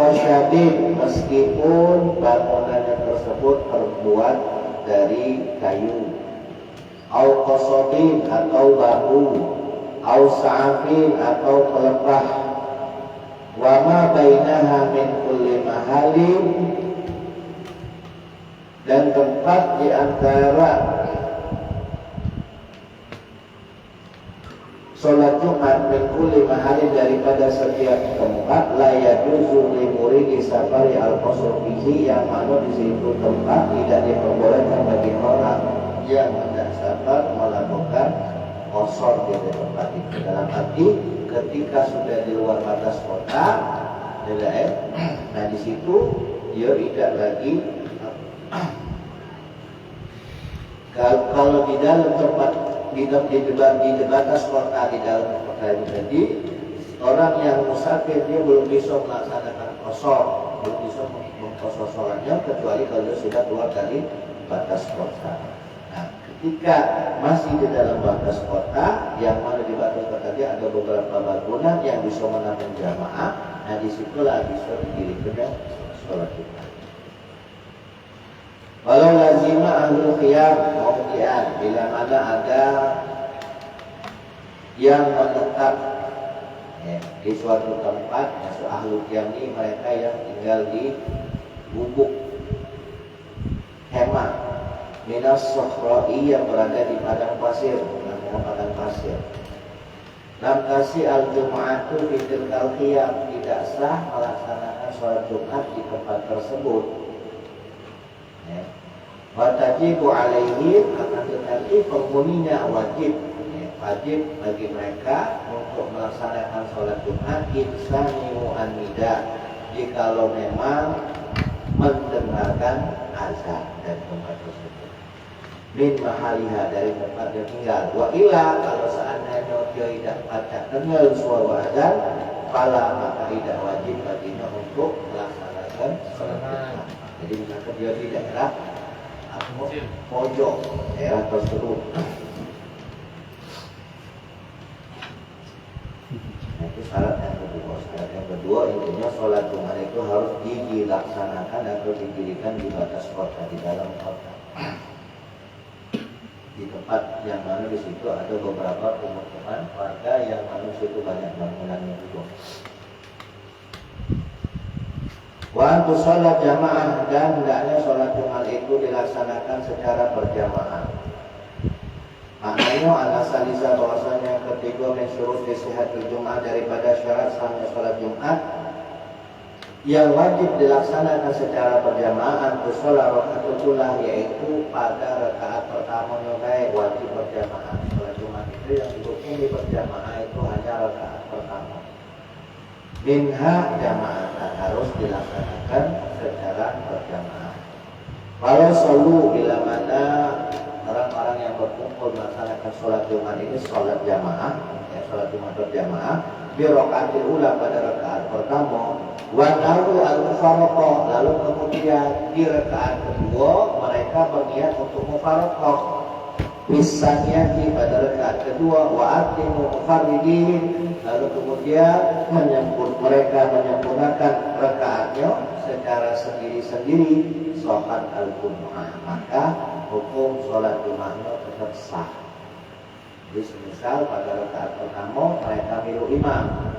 khosyabin, meskipun bangunannya tersebut terbuat dari kayu, au qasobin atau bambu, au sa'afin atau pelepah, wa ma bainaha min kulli mahalin, dan tempat di antara sholat Jumat min kulli mahalin, daripada setiap tempat, la yajuzu li muridi safari al-qasr fihi, yang mana di situ tempat tidak diperbolehkan bagi orang yang hendak safar melakukan qasr di tempat itu. Dalam arti ketika sudah di luar batas kota, nah di situ dia tidak lagi. Kalau di dalam tempat di batas kota, di dalam kota itu tadi, orang yang musafir dia belum bisa melaksanakan qasar, belum bisa mengqasar sholatnya kecuali kalau dia sudah keluar dari batas kota. Nah, ketika masih di dalam batas kota, yang mana di batas kota dia ada beberapa bangunan yang bisa menampung jamaah, nah disitulah bisa didirikan sholat Jumat. Walau lazima ahlul qiyam mauqian, bila mana ada yang menetap di suatu tempat, maksud ahlul qiyam ini mereka yang tinggal di gubuk hemah minas sohra'i, yang berada di padang pasir, namanya padang pasir. Lam kasi al-jum'atu fitil qiyam, tidak sah melaksanakan sholat Jumat di tempat tersebut. Watajibu alaihim, akan tetapi penghuninya wajib bagi mereka untuk melaksanakan sholat Jumat insaniu an-nida, jikalau memang mendengarkan azan dari tempat tersebut, min mahaliha, dari tempat dia tinggal. Wa ila, kalau seandainya dia tidak pacak dengar suara azan, fala, maka tidak wajib baginya untuk melaksanakan sholat Jumat. Jadi misalkan dia di daerah pojok daerah tersebut, nah itu syarat yang kedua. Syarat yang kedua intinya sholat Jumat itu harus dilaksanakan atau didirikan di batas kota, di dalam kota, di tempat yang mana di situ ada beberapa pemukiman warga, yang mana di situ banyak bangunannya juga. Wa antu sholat jamaah, dan hendaknya sholat Jumat itu dilaksanakan secara berjamaah. Maknanya alasanisa, bahwasanya ketiga min syurut sihatul Jumat, daripada syarat sahnya sholat Jumat yang wajib dilaksanakan secara berjamaah, antu sholat rakaatul ula, yaitu pada rakaat pertamanya baik wajib berjamaah. Sholat Jumat itu yang dihukumi berjamaah itu hanya rakaat pertama. Minha jamaah, harus dilaksanakan secara berjamaah. Kalau selalu bila mana orang-orang yang berkumpul melaksanakan sholat Jumat ini sholat jamaah, sholat Jumat berjamaah, bi rakaatil ula, pada rakaat pertama, wa nawu al-mufaraqah, lalu kemudian di rakaat kedua mereka berniat untuk mufaraqah. Misalnya pada rakaat kedua, wa atimu mufarridin, lalu kemudian mereka menyempurnakan rakaatnya secara sendiri-sendiri, sholat al-jum'ah, maka hukum sholat Jumatnya tetap sah. Jadi misal pada rakaat pertama mereka milu imam,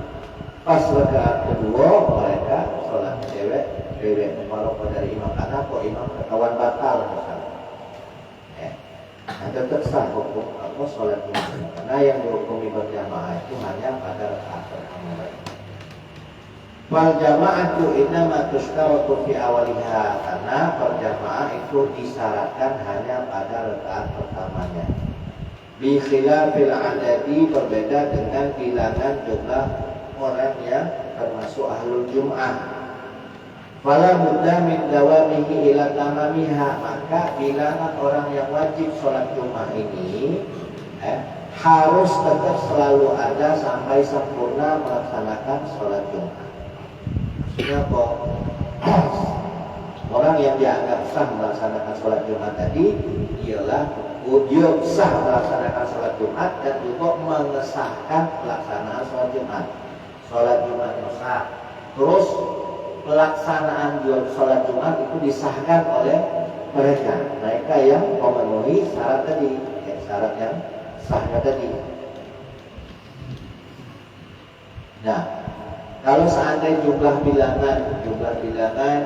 pas rakaat kedua mereka sholat cewek mufaraqah dari imam, karena kok imam ketahuan batal misalnya. Nah, tetap sah hukum sholat Jumat, karena yang dihukumi berjamaah itu hanya pada rakaat pertama. Wal jama'atu innama tushtaratu fi awaliha, karena berjamaah itu disyaratkan hanya pada rakaat pertamanya. Bi khilafil adadi, berbeda dengan bilangan jumlah orang yang termasuk ahlul jum'ah. Fala budda min dawamihi ila tamamiha, maka bilangan orang yang wajib sholat Jumat ini harus tetap selalu ada sampai sempurna melaksanakan sholat Jumat. Maksudnya apa? Orang yang dianggap sah melaksanakan sholat Jumat tadi ialah dia sah melaksanakan sholat Jumat dan juga mengesahkan pelaksanaan sholat Jumat. Sholat Jumat sah, terus pelaksanaan sholat Jumat itu disahkan oleh mereka yang memenuhi syarat tadi, syarat yang sahnya tadi. Nah, kalau seandainya jumlah bilangan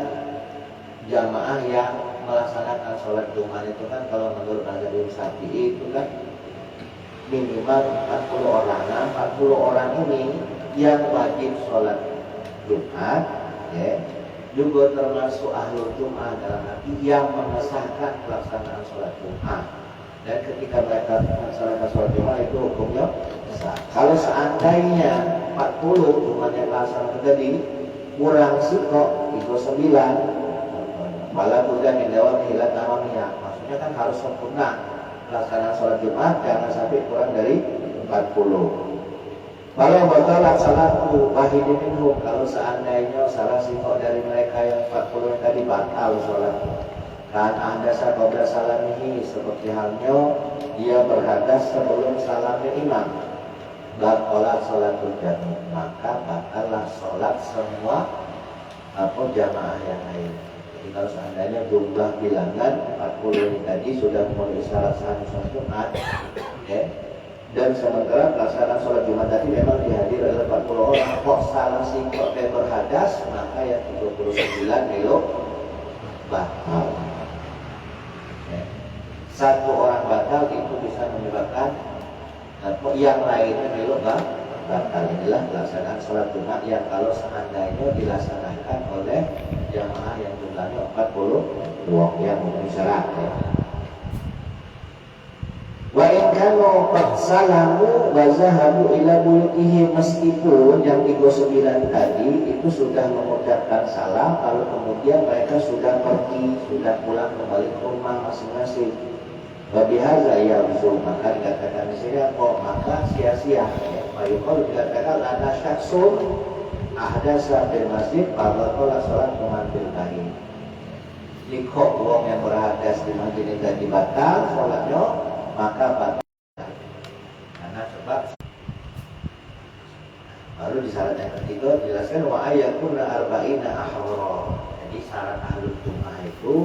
jamaah yang melaksanakan sholat Jumat itu kan kalau menurut mazhab Syafi'i itu kan minimal 40 orang. Nah, 40 orang ini yang wajib sholat Jumat, ya, juga termasuk ahlul Jumat dalam arti yang mengesahkan pelaksanaan sholat Jumat. Dan ketika mereka melaksanakan sholat Jumat itu hukumnya sah. Kalau seandainya 40 Jumat yang melaksanakan tadi kurang sih kok, itu 9. Malah udah mendawa hilang namanya. Maksudnya kan harus sempurna pelaksanaan sholat Jumat, jangan sampai kurang dari 40. Kalau batalah salatu wahidin minhum, kalau seandainya salah sikok dari mereka yang 40 yang tadi batal sholat, kan ada sabda salamihi, seperti halnya dia berhadas sebelum salamnya imam, batalah sholatul jami, maka batalah sholat semua jamaah yang lain. Jadi kalau seandainya jumlah bilangan 40 ini tadi sudah memenuhi syarat sah sholat Jumat, dan sementara pelaksanaan sholat Jumat tadi memang dihadiri oleh 40 orang, kok salah sikok berhadas, maka yang 39 elok batal. Satu orang batal itu bisa menyebabkan yang lainnya elok batal. Inilah pelaksanaan sholat Jumat yang kalau seandainya dilaksanakan oleh jamaah yang jumlahnya 40 yang memenuhi syarat, Wa in kanu qad salamu wa zahabu ila buyutihim, meskipun yang 39 tadi itu sudah mengucapkan salam, lalu kemudian mereka sudah pergi, sudah pulang kembali ke rumah masing-masing. Wa bihadza ya'zu, maka dikatakan di sini maka sia-sia. Mayuqal dikatakan lana syakhsun ahdasa fil masjid fadhaqala salat bil bahi. Jika orang yang berhadas di masjid ini tadi batal salatnya, maka batal karena sebab. Lalu di syarat yang ketiga dijelaskan wa ayakuna arba'ina ahwara. Jadi syarat ahlul Jumat itu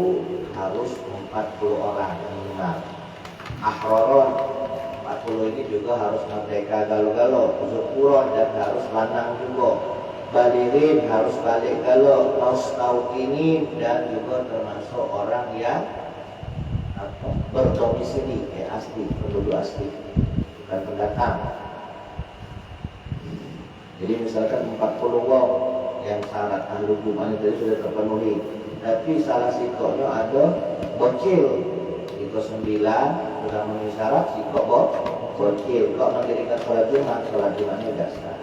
harus 40 orang minimal. Ahwaron 40 ini juga harus merdeka galau-galau, kusuk puron, dan harus lanang juga. Balirin harus balik galau, mustauqinin, dan juga termasuk orang yang berdomisili, asli, penduduk asli, bukan pendatang. Jadi misalkan 40 wong yang syarat ahlul Jumat itu sudah terpenuhi, tapi salah sikoknya ada bocil, itu 9 sudah memenuhi syarat, sikok bocil, kok mendirikan sholat Jumatnya tidak sah.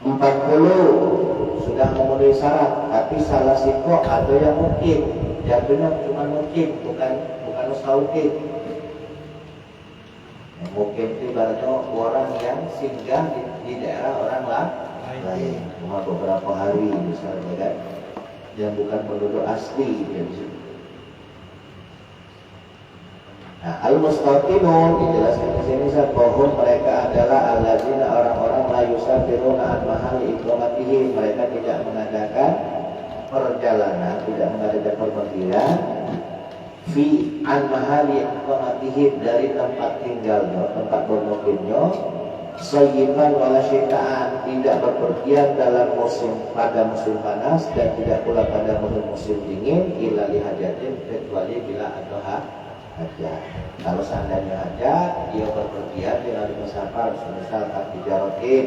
40 sudah memenuhi syarat, tapi salah sikok ada yang mungkin, jatuhnya cuma mungkin, bukan mustauqin. Mungkin itu ibaratnya orang yang singgah di daerah orang lain, cuma beberapa hari misalnya kan, yang bukan penduduk asli ya di situ. Nah, al-mustaqinun dijelaskan di sini bahwa mereka adalah allazina, orang-orang la yusafiruna an mahali iqamatihim, mereka tidak mengadakan perjalanan, tidak mengadakan perpindahan fi an mahali iqamatihim, dari tempat tinggalnya, tempat bermukimnya, sayyiban wala syitaan, tidak berpergian dalam pada musim panas dan tidak pula pada musim dingin, illa lihajatin, kecuali bila ada hajat. Kalau seandainya hajat, dia berpergian dengan musafir, misal tijarotin,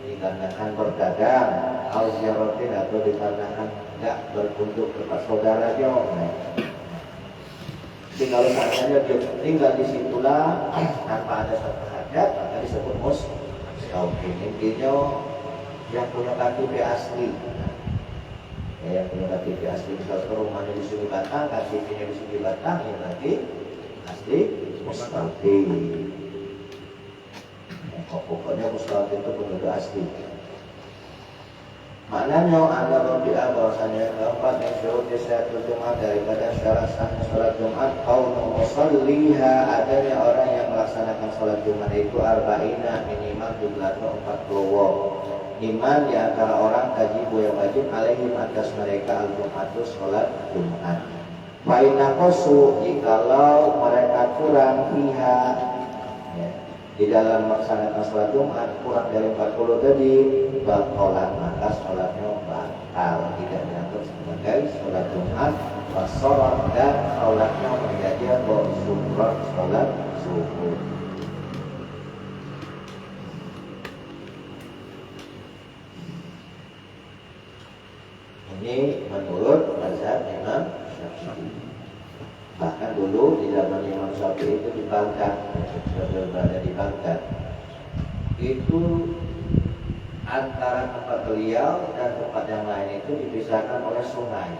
dikarenakan berdagang, atau ziaratin, atau dikarenakan tidak berkunjung ke tempat saudaranya. Jadi kalau seandainya dia tinggal di situlah tanpa ada suatu hajat, maka disebut mustauqin. Intinya yang punya KTP asli, yang punya KTP asli, misal rumahnya di Sungai Batang, KTP-nya di Sungai Batang, yang nanti asli mustauqin. Pokoknya mustauqin itu penduduk asli. Maknanya anda berbiak bahwasanya keempat yang syurut syahatul Jumat, daripada syarat sahnya sholat Jumat, kaunu musalliha, adanya orang yang melaksanakan sholat Jumat itu arba'ina, minimal jumlahnya 40 wong. Iman di antara orang tajibu wajib alaihim atas mereka al-jum'atu sholat Jumat. Wa inna qasu jikalau mereka kurang fiha ya, di dalam melaksanakan sholat Jumat kurang dari 40 tadi batalan maka sholatnya batal, tidak dianggap sebagai sholat Jumat. Wasolat dan sholatnya menjadi sunnah sholat subuh. Ini menurut mazhab Imam Syafi'i. Bahkan dulu di zaman Imam Syafi'i itu di Baghdad, berada di Baghdad, itu antara tempat beliau dan tempat yang lain itu dipisahkan oleh sungai.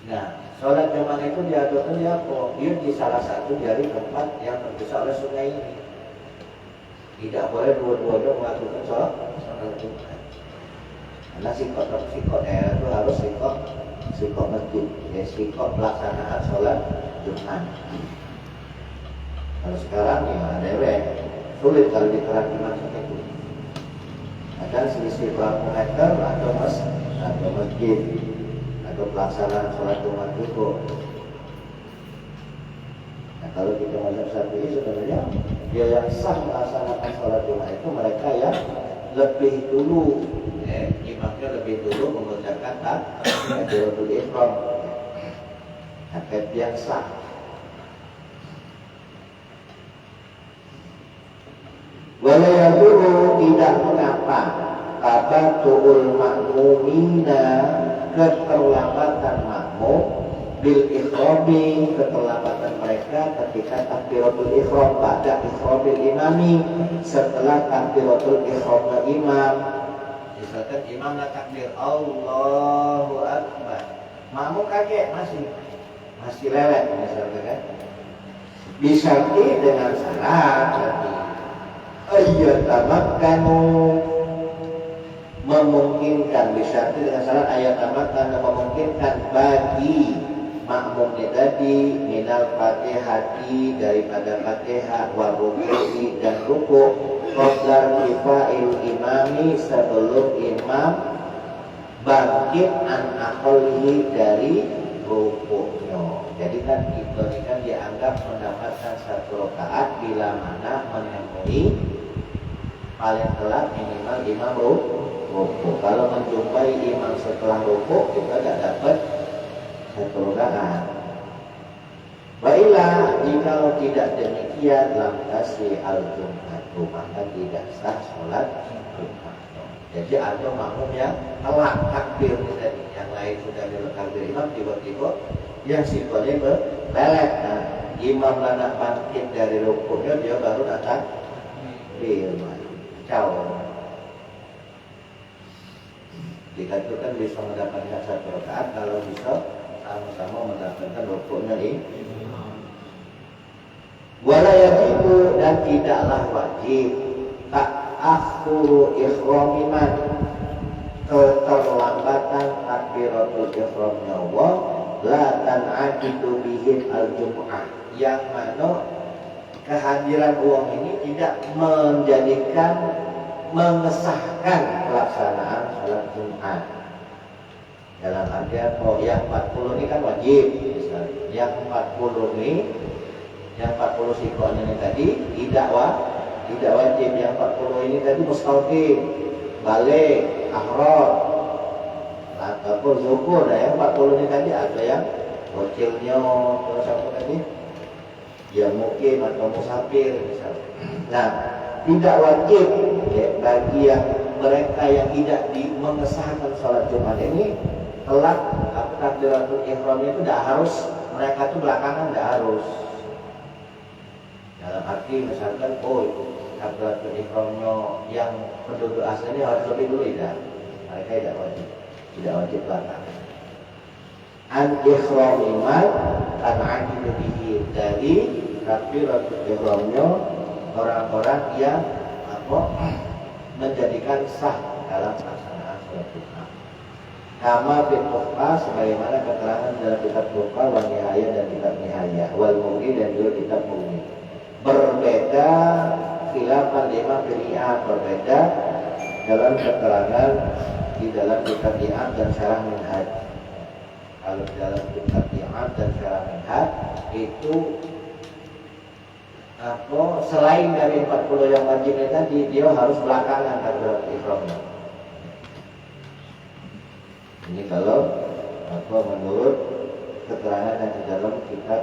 Nah, sholat Jumat itu diaturkan dia di salah satu dari tempat yang terpisah oleh sungai ini. Tidak boleh dua-duanya melakukan sholat Jumat. Karena sikot daerah itu harus sikot masjid, ya sikot pelaksanaan sholat Jumat. Kalau sekarang ya ada sulit kalau diterapkan macam itu. Ada selisih berapa meter atau masjid atau pelaksanaan sholat Jumat itu. Nah kalau kita mazhab Syafi'i sebenarnya dia yang sah melaksanakan sholat Jumat itu mereka yang lebih dulu, imamnya lebih dulu mengucapkan takbiratul ihram, akad yang sah. Walayaduru tidak mengapa tabatul makmumina keterlambatan makmum bil ikhrami keterlambatan mereka ketika takbiratul ihram pada ihramil imami setelah takbiratul ihramnya imam. Misalkan imam nak takbir Allahu Akbar, makmum kaget masih lewat misalkan kan. Bisa dengan syarat ayatamakkanu memungkinkan, bisa dengan syarat ayatamakkanu memungkinkan bagi makmumnya tadi minal fatihati daripada fatihah wa ruku'i dan ruku' qabla rifa'il imami sebelum imam bangkit an aqallihi dari ruku'nya. Jadi kan itu kan dianggap mendapatkan satu rakaat bila mana menemui paling telat minimal imam ruku'. Kalau menjumpai imam setelah ruku' kita tidak dapat satu rakaat. Baiklah, jika tidak demikian lam tasih al-jum'atu maka tidak sah sholat Jumat. Jadi ada makmum yang telat takbir tadi, yang lain sudah takbir imam tiba-tiba yang sifatnya berlelet. Nah, imam nak bangkit dari rukuknya dia baru datang takbir. Kacau. Dikatakan bisa mendapatkan satu rakaat kalau bisa sama-sama mendapatkan rukuknya ini. Wala yajibu dan tidaklah wajib ta'akhuru ihramiman keterlambatan takbiratul ihramnya Allah la tan'aqidu bihim al-jum'ah yang mana kehadiran uang ini tidak mengesahkan pelaksanaan salat Jumat. Dalam artian yang 40 ini kan wajib misalnya. Yang 40 ini, yang 40 sikon ini tadi tidak wajib. Yang 40 ini tadi mustaqim, balik, ahram ataupun zukur. Nah yang 40 ini tadi ada yang bocilnya terus apa tadi? Ya mukim atau musafir misalnya. Nah tidak wajib ya, bagi yang mereka yang tidak mengesahkan sholat Jumat ini telat takbiratul ihramnya itu tidak harus, mereka itu belakangan tidak harus. Dalam arti misalkan takbiratul ihramnya yang penduduk aslinya harus lebih dulu tidak, mereka tidak wajib belakangan. An ihramiman tan'aqidu bihi dari takbiratul ihramnya orang-orang yang menjadikan sah dalam pelaksanaan sholat Jumat. Kama fit Tuhfah sebagaimana keterangan dalam kitab Tuhfah wal Nihayah dan kitab Nihayah wal Mughni dan juga kitab Mughni. Berbeda khilafan lima qira'ah berbeda dalam keterangan di dalam kitab I'ad dan Syarah Minhaj. Kalau di dalam kitab I'ad dan Syarah Minhaj itu selain dari 40 yang wajibnya tadi, dia harus belakangan takbiratul ihramnya. Ini kalau menurut keterangan yang di dalam kitab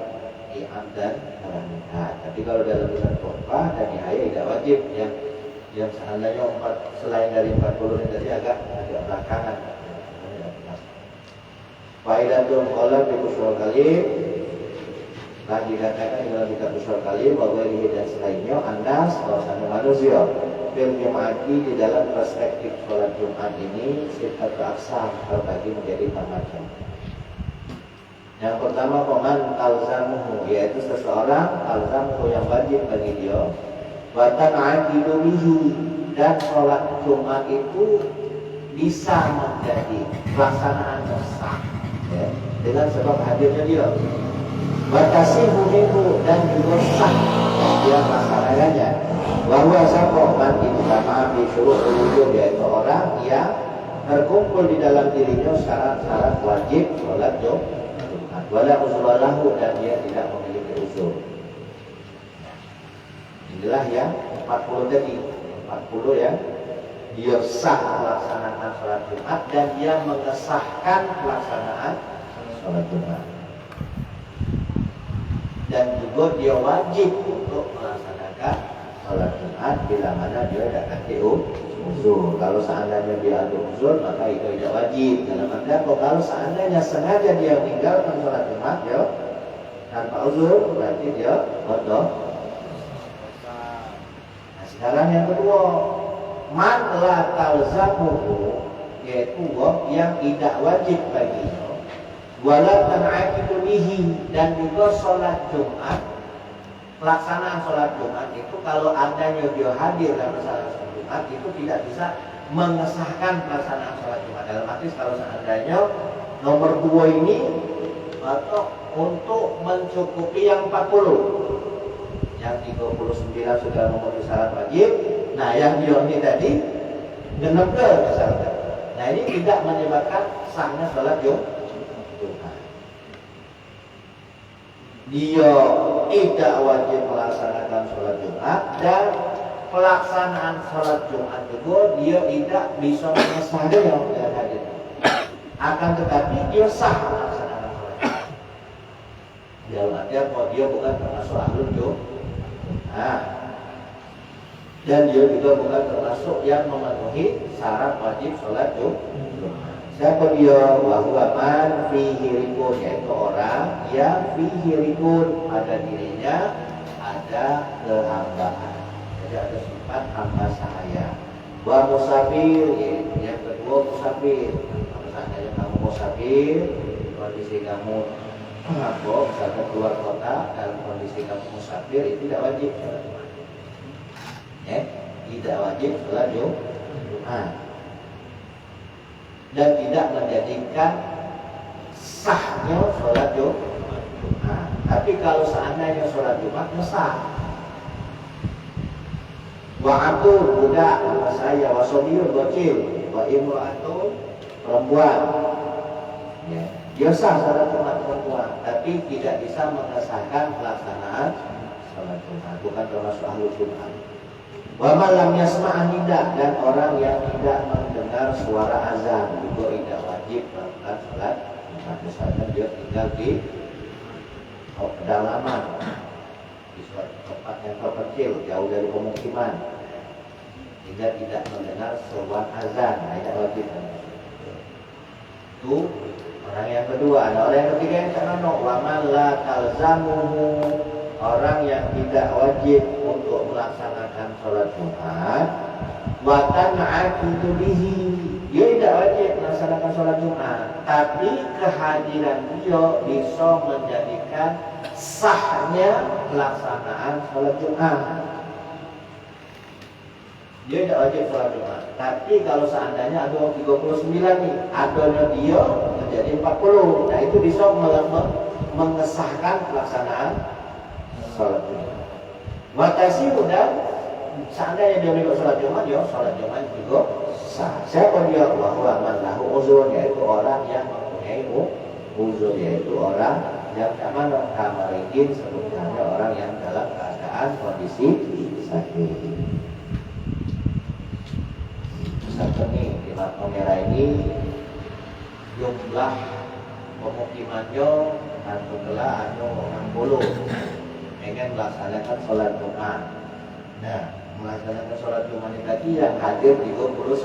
I'ad dan Syarah Minhaj. Tapi kalau dalam kitab Tuhfah dan Nihayah tidak wajib, yang seandainya selain dari 40 ini tadi agak belakangan. Faidatul qalam bi usul kalim. Nah, dikatakan dalam kitab usul kalim bahwa ini dan selainnya anas bahwasanya manusia fil jum'ati di dalam perspektif sholat Jumat ini sifat aksam terbagi menjadi 4 macam. Yang pertama peman alzamuhu, yaitu seseorang alzamuhu yang wajib bagi dia wa tan'aqidu bihi, dan sholat Jumat itu bisa menjadi pelaksanaan yang sah ya, dengan sebab hadirnya dia. Batasihu minhu, dan juga sah dia melaksanakannya. Bahwa sakoman itu sama di suruh wujud, yaitu orang yang terkumpul di dalam dirinya syarat-syarat wajib sholat Jumat. Wala usulahu, dan dia tidak memiliki usul. Inilah yang 40 tadi, 40 yang dia sah melaksanakan sholat Jumat dan dia mengesahkan pelaksanaan sholat Jumat. Dan juga dia wajib untuk melaksanakan sholat Jumat bila mana dia tidak kasih uzur. Kalau seandainya dia ada uzur, maka itu tidak wajib. Dalam artian kalau seandainya sengaja dia meninggalkan sholat Jumat dia tanpa uzur, berarti dia bodoh. Nah, sekarang yang kedua, man la talzamuhu, yaitu yang tidak wajib baginya. Wala tan'aqidu bihi, dan juga sholat Jumat, pelaksanaan sholat Jumat itu kalau adanya dia hadir dalam sholat Jumat itu tidak bisa mengesahkan pelaksanaan sholat Jumat. Dalam arti kalau seandainya nomor 2 ini atau untuk mencukupi yang 40, yang 39 sudah memenuhi syarat wajib, nah yang dia ini tadi genep ke syarat. Nah ini tidak menyebabkan sahnya sholat Jumat. Dia tidak wajib melaksanakan sholat Jumat, dan pelaksanaan sholat Jumat juga dia tidak bisa mengesahkan yang tidak hadir. Akan tetapi dia sah melaksanakan sholat Jumat. Dalam artian dia bukan termasuk ahlul Jumat, dan dia juga bukan termasuk yang memenuhi syarat wajib sholat Jumat. Siapa dia? Wahwa man fihi rikun, yaitu orang yang fihi rikun, pada dirinya ada kehambaan. Jadi ada sifat hamba sahaya. Wa musafir, yaitu yang kedua musafir. Kalau seandainya kamu musafir, kondisi kamu misalkan keluar kota, dalam kondisi kamu musafir, itu tidak wajib sholat Jumat. Ya, tidak wajib sholat Jumat. Dan tidak menjadikan sahnya sholat Jumat. Tapi kalau seandainya sholat Jumat sah. Wa abdul, budak, nama saya, wa sobiyun, bocil, wa imra'atun, perempuan. Ya, dia sah sholat Jumat perempuan, tapi tidak bisa mengesahkan pelaksanaan sholat Jumat, bukan termasuk ahlul Jumat. Wa man lam yasma' nida, dan orang yang tidak mendengar suara azan juga tidak wajib melakukan sholat Jumat. Misalnya dia tinggal di pedalaman, di suatu tempat yang terpencil, jauh dari pemukiman, sehingga tidak mendengar seruan azan, tidak wajib. Itu orang yang kedua. Ada orang yang ketiga yang terkenal, wa man la talzamuhu, orang yang tidak wajib untuk melaksanakan sholat Jumat, wa tan'aqidu bihi, dia tidak wajib melaksanakan sholat Jumat, tapi kehadiran dia bisa menjadikan sahnya pelaksanaan sholat Jumat. Dia tidak wajib sholat Jumat, tapi kalau seandainya ada 39 nih, adanya dia menjadi 40, nah itu bisa mengesahkan pelaksanaan sholat Jumat. Watasihu, dan Seandainya dia ikut sholat Jumat, ya sholat Jumat juga sah. Siapa dia? Bahwa man lahu uzur, yaitu orang yang mempunyai uzur, yaitu orang yang mana kamarin sebutnya orang yang dalam keadaan kondisi sakit. Misalkan nih di mata merah ini jumlah pemukimannya adalah 60 ingin melaksanakan sholat Jumat. Nah, melaksanakan sholat Jumat ini tadi yang hadir 39.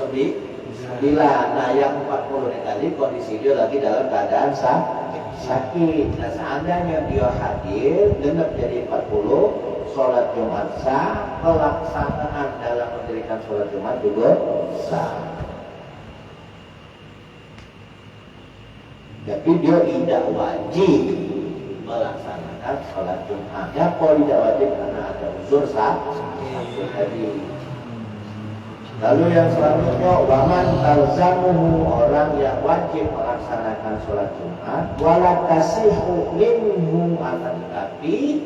Nah, yang 40 ini tadi kondisi dia lagi dalam keadaan sakit. Nah, seandainya dia hadir genap jadi 40, sholat Jumat sah, pelaksanaan dalam mendirikan sholat Jumat juga sah. Tapi dia tidak wajib melaksanakan sholat Jumat. Ya, kalau tidak wajib karena ada uzur sah tadi. Lalu yang selanjutnya, waman talzamuhu, orang yang wajib melaksanakan sholat Jumat, wala tasihu minhu, akan tetapi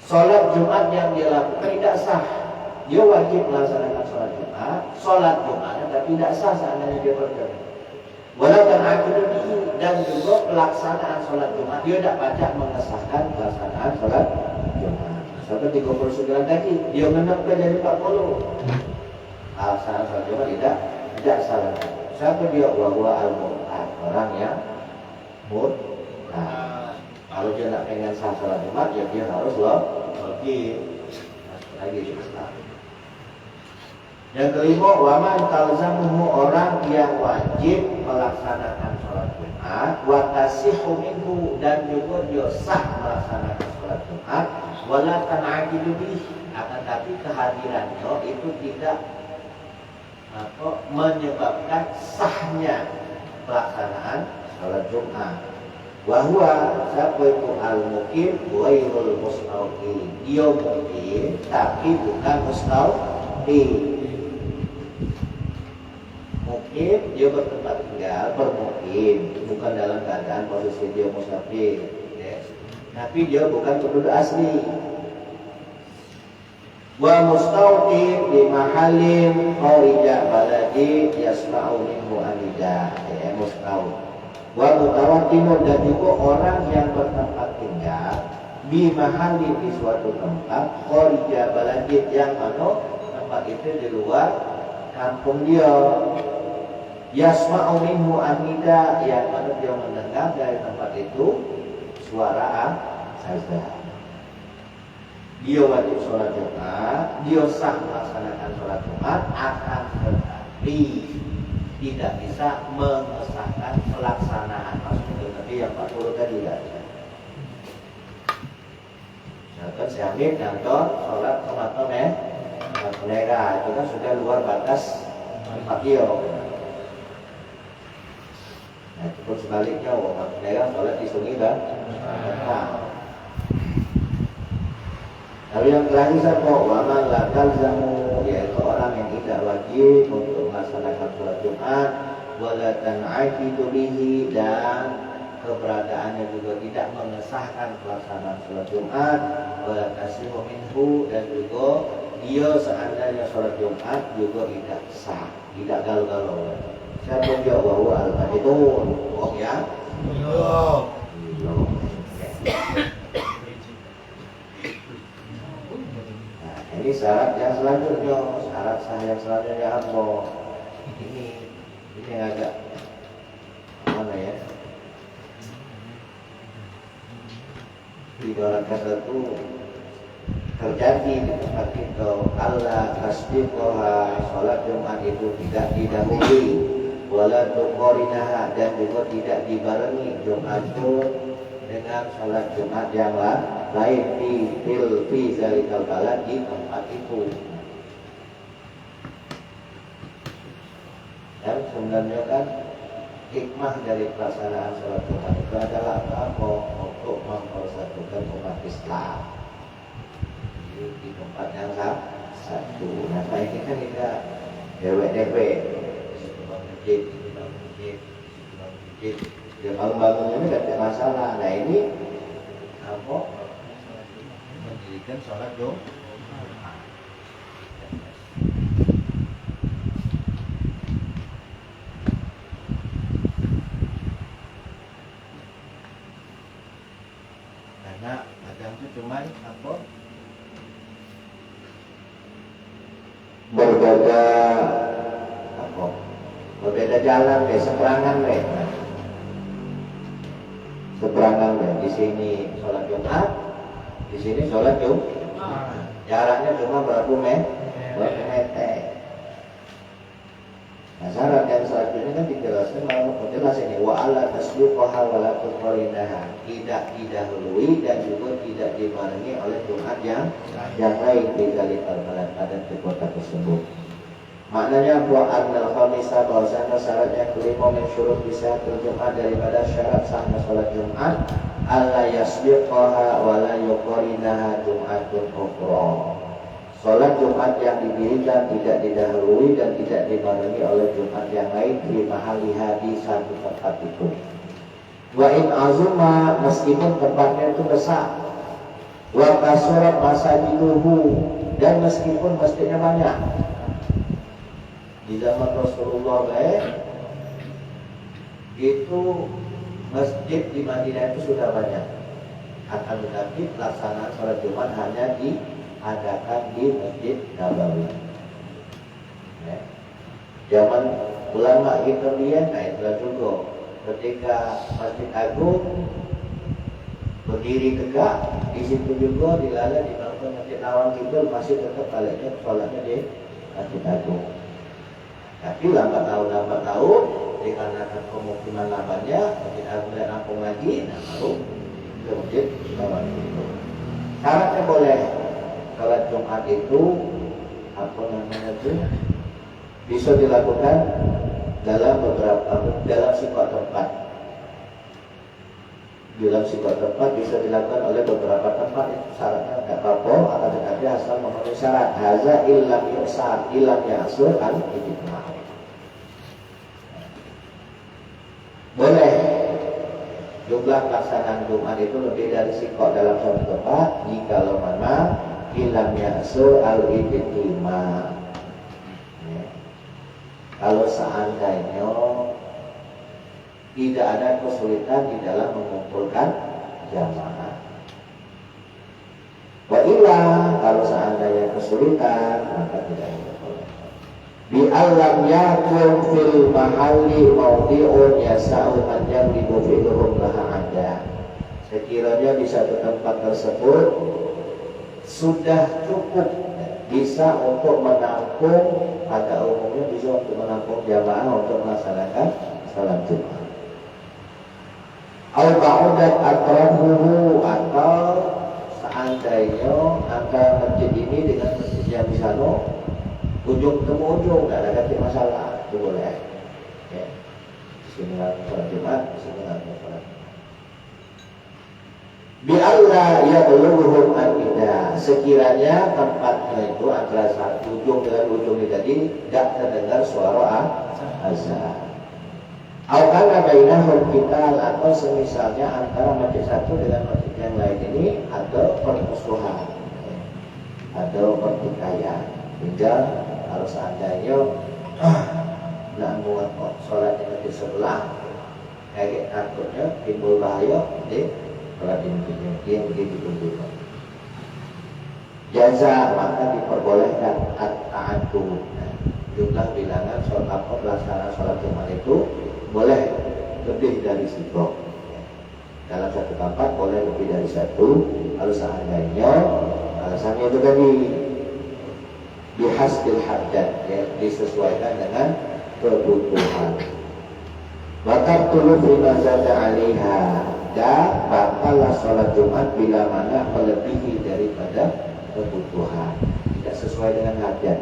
sholat Jumat yang dia lakukan tidak sah. Dia wajib melaksanakan sholat Jumat, tapi tidak sah seandainya dia berjamaah. Walaupun akidu dan juga pelaksanaan sholat Jumat, dia tidak pajak mengesahkan pelaksanaan sholat Jumat. Seperti 39 tadi, dia menambah jadi 40. Pelaksanaan sholat Jumat tidak salah. Siapa dia? Wahwa al-murtad, orang yang murtad. Kalau dia nak pengen sah sholat Jumat, ya dia harus pergi masuk lagi di Islam. Yang kelima, waman talzamuhu, orang yang wajib melaksanakan sholat Jumat, wa tasihu minhu, dan juga dia sah melaksanakan sholat Jumat, wala tan'aqidu bih, akan tapi kehadirannya itu tidak menyebabkan sahnya pelaksanaan sholat Jumat. Wahwa, siapa itu al-muqim ghairul mustaqim, dia muqim tapi bukan mustaqim. Muqim dia bertempat tinggal, bermukim, bukan dalam keadaan posisi dia musafir, ya. Tapi dia bukan penduduk asli. Wa mustautin di mahalin kharija baladi yasma'u minhu amida, ya mustaut. Wa mutawatimun, dan juga orang yang bertempat tinggal di mahalin, di suatu tempat kharija baladi, yang mana tempat itu di luar kampung dia. Yasma'u minhu amida, yang mana dia mendengar dari tempat itu suara azan. Dia wajib sholat Jumat, dia sah melaksanakan sholat Jumat, akan tetapi tidak bisa mengesahkan pelaksanaan. Maksudnya tadi yang 40 tadi ya. Misalkan syahid kantor sholat sholat mereka itu kan sudah luar batas 4 kilo. Nah, itu sebaliknya, mereka sholat di sungai kan. Lalu yang terakhir siapa? Waman la talzamu, yaitu orang yang tidak wajib untuk melaksanakan sholat Jumat, wala tan'aqidu bihi, dan keberadaannya juga tidak mengesahkan pelaksanaan sholat Jumat, wala tasihu minhu, dan juga dia seandainya sholat Jumat juga tidak sah, tidak galau-galau. Siapa dia? Wahwa al-majidun, oh ya? Ini syarat yang selanjutnya, syarat sah yang selanjutnya apa? Ini agak mana ya? Di dalam kata itu terjadi di tempat itu, Allah tasdiqoha, sholat Jumat itu tidak didahului, wala tuqorinaha, dan juga tidak dibarengi Jumat itu dengan sholat Jumat yang lain fi zalikal balad, di tempat itu. Dan sebenarnya kan hikmah dari pelaksanaan sholat Jumat itu adalah apa? Untuk mempersatukan umat Islam di tempat yang satu. Nah, ini kan kita dewek-dewek masjid, ya bangun-bangun ini tidak ada masalah. Nah, ini apa? Mendirikan sholat Jumat. jalan deh, seberangan deh. Seberangan deh. Di sini sholat Jumat, di sini sholat Jumat. Jaraknya cuma berapa meter. Nah, syarat yang selanjutnya kan dijelaskan jelas ini wa alla tasbiqaha wa la tuqarinaha, tidak didahului dan juga tidak dibarengi oleh Jumat yang lain di kali al-balad pada kota tersebut. Maknanya wa annal khamisa, bahwasanya syarat yang kelima min syurut bisa Jumat daripada syarat sahnya salat Jumat alla yasbiqaha wa la yuqarinaha Jumatun ukhra. Salat Jumat yang didirikan tidak didahului dan tidak dibarengi oleh Jumat yang lain di mahaliha di satu tempat itu. Wa in azuma, meskipun tempatnya itu besar. Wa kasurat masajiduhu, dan meskipun masjidnya banyak. Di zaman Rasulullah itu masjid di Madinah itu sudah banyak. Akan tetapi pelaksanaan salat Jumat hanya diadakan di Masjid Nabawi. Ya. Zaman ulama kita dia, nah itulah juga ketika Masjid Agung berdiri tegak, di situ juga dilala dibangun Masjid Nawang Kidul, masih tetap baliknya sholatnya di Masjid Agung. Tapi lambat laun dikarenakan pemukiman lamanya Masjid Agung dan rampung lagi, nah baru ke Masjid Nawang Kidul. Syaratnya boleh salat Jumat itu apa namanya itu bisa dilakukan dalam sebuah tempat. Dalam sebuah tempat bisa dilakukan oleh beberapa tempat, itu syaratnya tidak apa-apa, akan tetapi asal memenuhi syarat haza illam yusar illam yasur al ijma'. Boleh jumlah pelaksanaan Jumat itu lebih dari sikok dalam satu tempat jika mana illam yasur al ijma'. Kalau seandainya tidak ada kesulitan di dalam mengumpulkan jamaah. Wa illa, kalau seandainya kesulitan maka tidak boleh. Bi allam yakun fil mahalli mawdi'un yasa'u man yamliku fi'luhum laha ada. Sekiranya di satu tempat tersebut sudah cukup bisa untuk menampung, pada umumnya bisa untuk menampung jamaah untuk melaksanakan salat Jumat. Al-ba'udat atrafuhu, atau seandainya antara masjid ini dengan masjid yang di sana ujung temu ujung, tidak ada masalah, itu boleh. Ya. Sini salat Jumat, sini salat Jumat. Bi'allah yablughuhum al-ida, sekiranya tempatnya itu antara satu ujung dengan ujung ini tadi tidak terdengar suara azan. Al-kana bainahum qital, atau semisalnya antara masjid satu dengan masjid yang lain ini ada permusuhan, ada pertikaian, hingga kalau seandainya nak buat sholat di masjid sebelah, kayak takutnya timbul bahaya di sholat di masjidnya dia begitu juga. Jaza, maka diperbolehkan at-ta'addu, jumlah bilangan sholat pelaksanaan sholat Jumat itu boleh lebih dari satu. Dalam satu tempat boleh lebih dari satu. Kalau seandainya alasannya itu tadi bihasbil haddad, ya, disesuaikan dengan kebutuhan. Batal tulu bima zada 'alaiha, dan batallah sholat Jumat bila mana melebihi daripada kebutuhan, tidak sesuai dengan hajat,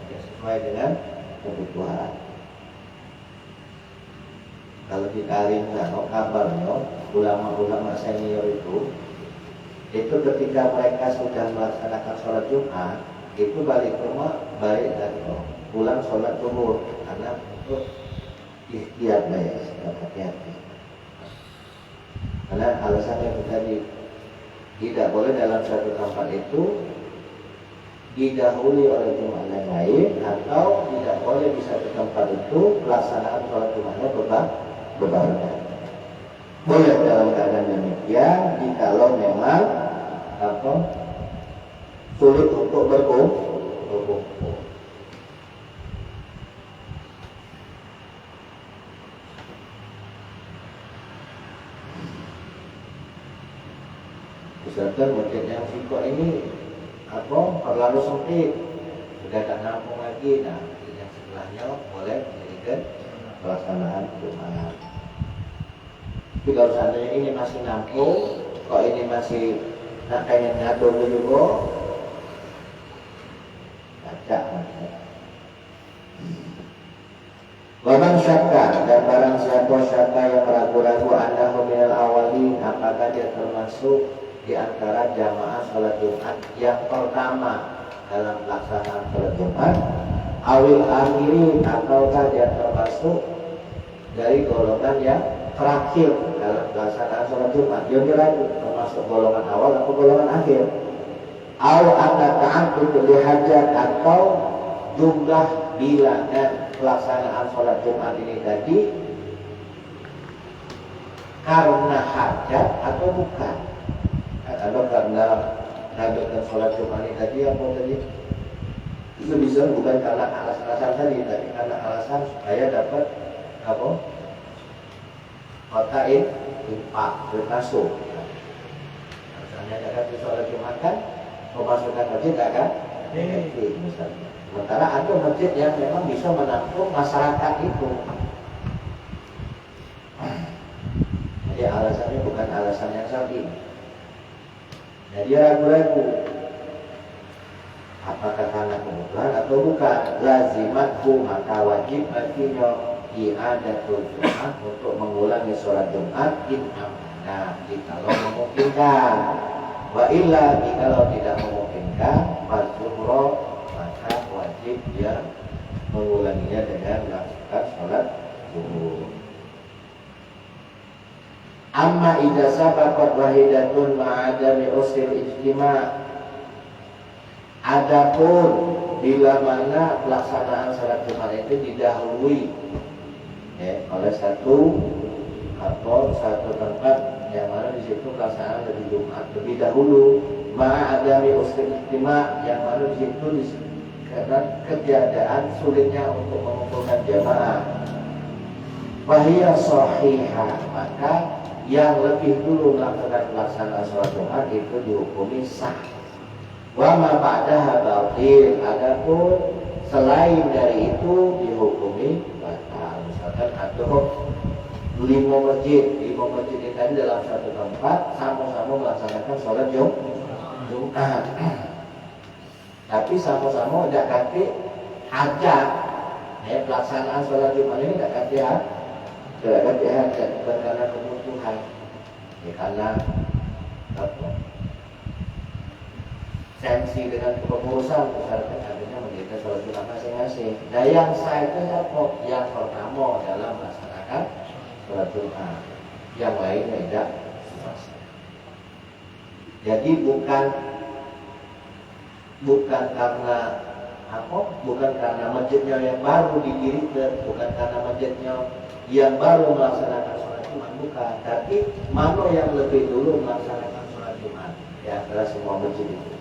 tidak sesuai dengan kebutuhan. Kalau ditarik kabarnya ulama-ulama senior itu ketika mereka sudah melaksanakan sholat Jumat itu balik ke rumah balik dan pulang sholat zuhur, karena untuk ikhtiar hati-hati. Karena alasannya itu tadi tidak boleh dalam satu tempat itu didahului oleh jemaah yang lain, atau tidak boleh di satu tempat itu pelaksanaan sholat Jumatnya bebarengan. Boleh dalam keadaan demikian jikalau memang sulit untuk berkumpul. misalkan masjid yang Siko ini terlalu sempit, sudah tak nampung lagi. Nah, yang sebelahnya boleh dijadikan pelaksanaan Jumat. Tapi kalau seandainya ini masih nampung, kok ini masih nak pengen ngatur juga, baca maksudnya. Waman syakka, dan barang siapa syakka yang ragu-ragu annahu minal awalin, apakah dia termasuk di antara jamaah salat Jumat yang pertama dalam pelaksanaan salat Jumat, awil akhirin, ataukah dia termasuk dari golongan yang terakhir dalam pelaksanaan salat Jumat. Dia ragu termasuk golongan awal atau golongan akhir. Aw anna ta'addud li hajat, atau jumlah bilangan pelaksanaan sholat Jumat ini tadi karena hajat atau bukan? Atau karena lanjutkan sholat Jumat ini tadi apa tadi? Itu bisa bukan karena alasan tadi, tapi karena alasan supaya dapat kotain infak bermasuk. Misalnya dapat sholat Jumat kan memasukkan masjid kan? Misalnya. Sementara ada masjid yang memang bisa menampung masyarakat itu. Jadi alasannya bukan alasan yang syar'i. Jadi ragu-ragu apakah karena kebutuhan atau bukan. Lazimatku, maka wajib baginya i'adatul Jumat, untuk mengulangi sholat Jumat in amana, jikalau memungkinkan. Wa illa, jikalau tidak memungkinkan, fasuhro, wajib dia mengulanginya dengan melakukan sholat zuhur. Amma idza sabaqat wahidatun ma'adami usil ijtima', adapun bila mana pelaksanaan sholat Jumat itu didahului oleh satu tempat yang mana di situ pelaksanaan lebih dahulu, ma'adami usil ijtima', yang mana di situ karena ketiadaan sulitnya untuk mengumpulkan jamaah. Wahiyya shahihah, maka yang lebih dulu melakukan pelaksanaan sholat Jumat itu dihukumi sah. Wa ma ba'daha batil, adapun selain dari itu dihukumi batal. Misalkan ada 5 masjid ini tadi dalam satu tempat sama-sama melaksanakan sholat Jumat. Tapi sama-sama tidak kaki hajat. Pelaksanaan sholat Jumat ini tidak kaki hajat, bukan karena kebutuhan, karena sensi dengan kepengurusan, misalkan akhirnya menjadikan sholat Jumat masing-masing. Nah yang sah itu apa? Yang pertama dalam melaksanakan sholat Jumat, yang lainnya tidak. Jadi bukan karena masjidnya yang baru didirikan, bukan karena masjidnya yang baru melaksanakan sholat Jumat, bukan. Tapi mana yang lebih dulu melaksanakan sholat Jumat di antara semua masjid itu.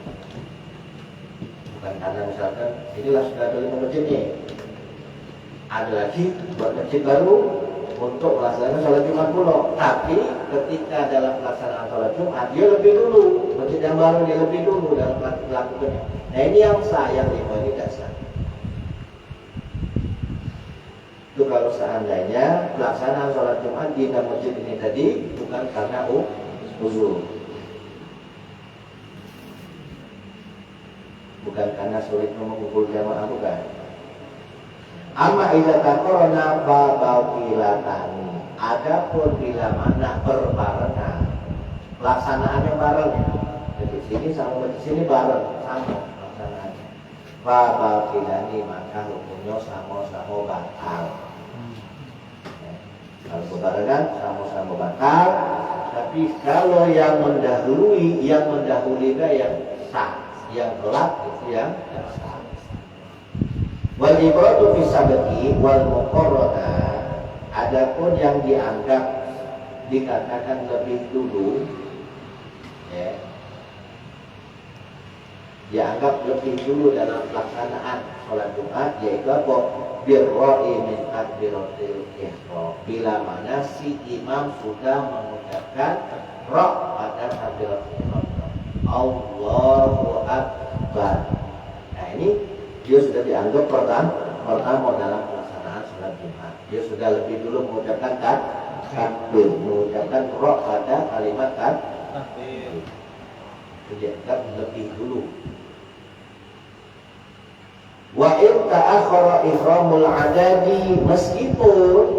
Bukan karena misalkan inilah sudah ada 5 masjid nih, ada lagi buat masjid baru untuk melaksanakan sholat Jumat pula. Tapi ketika dalam pelaksanaan sholat Jumat, dia lebih dulu, masjid yang baru dia lebih dulu dalam melakukannya. Nah ini yang sah, yang 5 ini tidak sah. Itu kalau seandainya pelaksanaan sholat Jumat di masjid ini tadi bukan karena uzur, bukan karena sulit mengumpul jamaah, bukan. Amma idza taqarrana bautilatani, adapun bila mana berbarengan pelaksanaannya bareng, jadi sini sama di sini bareng sama pelaksanaannya, bautilani, maka hukumnya sama-sama batal. Kalau berbarengan sama-sama batal. Tapi kalau yang mendahului yang sah, yang telat itu yang sah. Wal ibratu fi sabqi wal muqarrana, adapun yang dianggap dikatakan lebih dulu, dianggap lebih dulu dalam pelaksanaan sholat Jumat, yaitu apa? Birra'i min takbiratil ihram, bila mana si imam sudah mengucapkan ra' pada takbiratul ihram. Allahu Akbar. Nah ini dia sudah dianggap pertama dalam pelaksanaan sholat Jumat. Dia sudah lebih dulu mengucapkan takbir, mengucapkan roh pada kalimat takbir. Dianggap lebih dulu. Wa in ta'akhkhara ihramul adadi, meskipun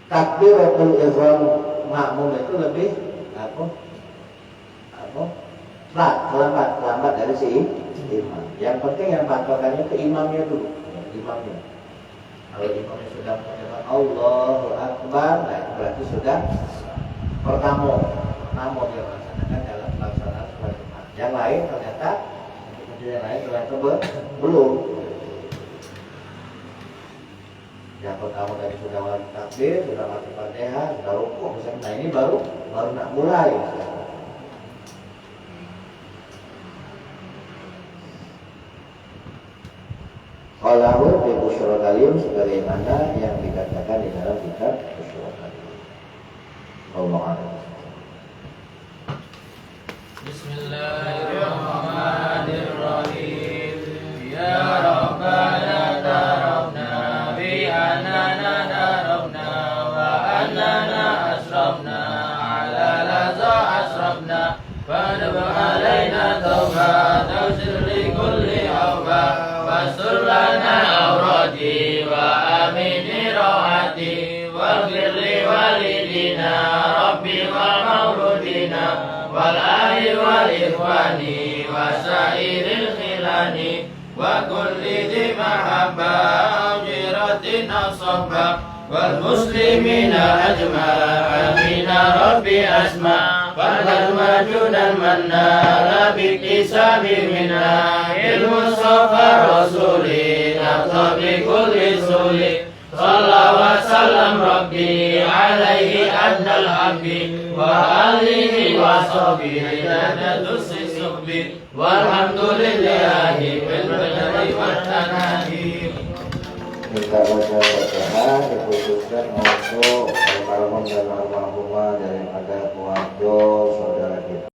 takbiratul ihram makmum itu lebih lambat dari si imam. Yang penting yang patokannya ke imamnya dulu, imamnya. Kalau imamnya sudah mengucapkan Allahu Akbar, nah itu berarti sudah pertama dia melaksanakan dalam pelaksanaan sholat Jumat. Yang lain ternyata belum. Yang pertama tadi sudah wajib takbir, sudah baca Fatihah, sudah rukuk, misalnya. Nah ini baru nak mulai. Qalahu fi Busyra Kalim, sebagaimana yang dikatakan di dalam kitab Busyra Kalim. Wallahu a'lam. Bismillahirrahmanirrahim. Ya Rabbana tarabna bi annana darabna wa annana asrafna ala laza asrafna fadab alaina tawba tawsir li kulli awba wasur lana awrati wa amini rawati waghfir li walidina rabbi wa mauludina wal ahli wal ikhwani wa sairil khilani wa kulli dhi mahabba ujiratin asabba wal muslimina ajma'ina rabbi asma fadal majunan manna labik isabi minna il mustafa rasuli naqtabi kulli suli Sallallahu wa sallam Rabbi alaihi adnal habbi wa alihi wa sahbihi jadatus sisubbi walhamdulillahi bil badri wa tanahim. Minta baca Fatihah dikhususkan untuk almarhum dan almarhumah daripada keluarga saudara kita.